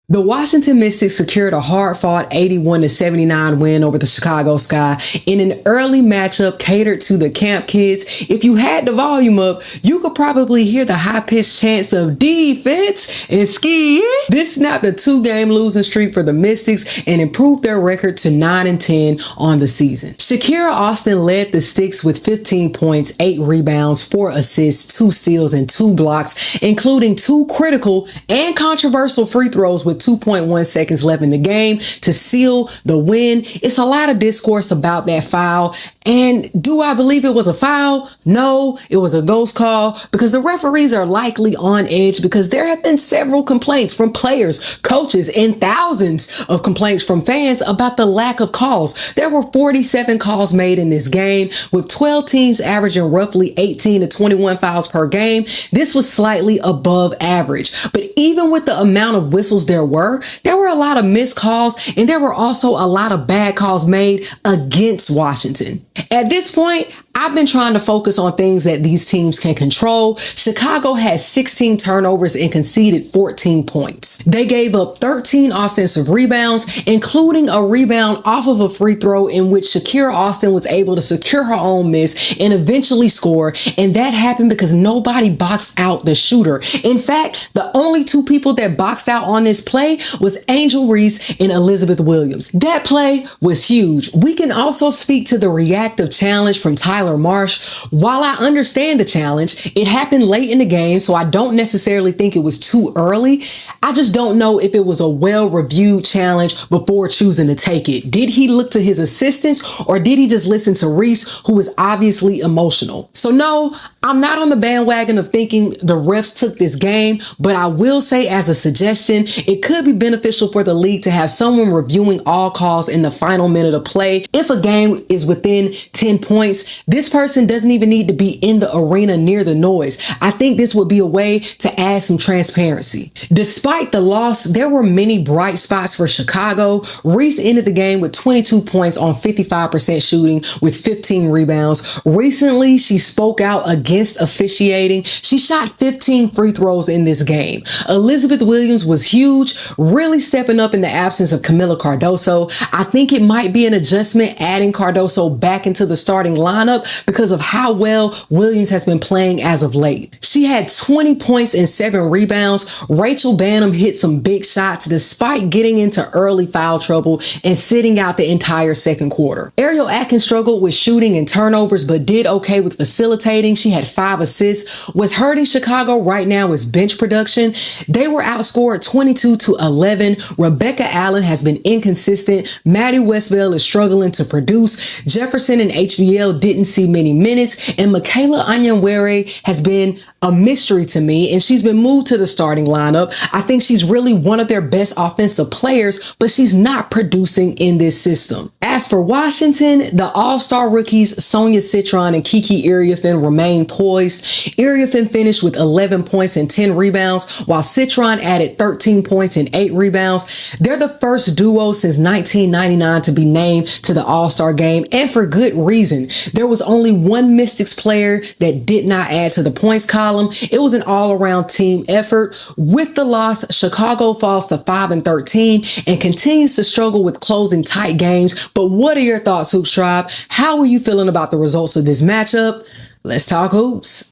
The Washington Mystics secured a hard-fought 81-79 win over the Chicago Sky in an early matchup catered to the camp kids. If you had the volume up, you could probably hear the high-pitched chants of defense and Skeeeyeee. This snapped a 2-game losing streak for the Mystics and improved their record to 9-10 on the season. Shakira Austin led the Sticks with 15 points, 8 rebounds, 4 assists, 2 steals, and 2 blocks, including 2 critical and controversial free throws with 2.1 seconds left in the game to seal the win. It's a lot of discourse about that foul. And do I believe it was a foul? No, it was a ghost call because the referees are likely on edge because there have been several complaints from players, coaches, and thousands of complaints from fans about the lack of calls. There were 47 calls made in this game with 12 teams averaging roughly 18 to 21 fouls per game. This was slightly above average, but even with the amount of whistles there were a lot of missed calls and there were also a lot of bad calls made against Washington. At this point, I've been trying to focus on things that these teams can control. Chicago had 16 turnovers and conceded 14 points. They gave up 13 offensive rebounds, including a rebound off of a free throw in which Shakira Austin was able to secure her own miss and eventually score. And that happened because nobody boxed out the shooter. In fact, the only 2 people that boxed out on this play was Angel Reese and Elizabeth Williams. That play was huge. We can also speak to the reactive challenge from Tyler Marsh. While I understand the challenge, it happened late in the game, so I don't necessarily think it was too early. I just don't know if it was a well-reviewed challenge before choosing to take it. Did he look to his assistants or did he just listen to Reese, who was obviously emotional? So no, I'm not on the bandwagon of thinking the refs took this game, but I will say as a suggestion, it could be beneficial for the league to have someone reviewing all calls in the final minute of play. If a game is within 10 points, this person doesn't even need to be in the arena near the noise. I think this would be a way to add some transparency. Despite the loss, there were many bright spots for Chicago. Reese ended the game with 22 points on 55% shooting with 15 rebounds. Recently, she spoke out against officiating. She shot 15 free throws in this game. Elizabeth Williams was huge, really stepping up in the absence of Camila Cardoso. I think it might be an adjustment adding Cardoso back into the starting lineup because of how well Williams has been playing as of late. She had 20 points and 7 rebounds. Rachel Bannum hit some big shots despite getting into early foul trouble and sitting out the entire second quarter. Iriafen struggled with shooting and turnovers but did okay with facilitating. She had 5 assists. What's hurting Chicago right now is bench production. They were outscored 22-11. Rebecca Allen has been inconsistent. Maddie Westbell is struggling to produce. Jefferson and HVL didn't see many minutes, and Michaela Onyenwere has been a mystery to me, and she's been moved to the starting lineup. I think she's really one of their best offensive players, but she's not producing in this system. As for Washington, the all-star rookies Sonia, Citron, and Kiki Iriafen remain poised. Iriafen finished with 11 points and 10 rebounds, while Citron added 13 points and 8 rebounds. They're the first duo since 1999 to be named to the all-star game, and for good reason. There was only one Mystics player that did not add to the points column. It was an all-around team effort. With the loss, Chicago falls to 5-13 and continues to struggle with closing tight games. But what are your thoughts, Hoops Tribe? How are you feeling about the results of this matchup? Let's talk hoops.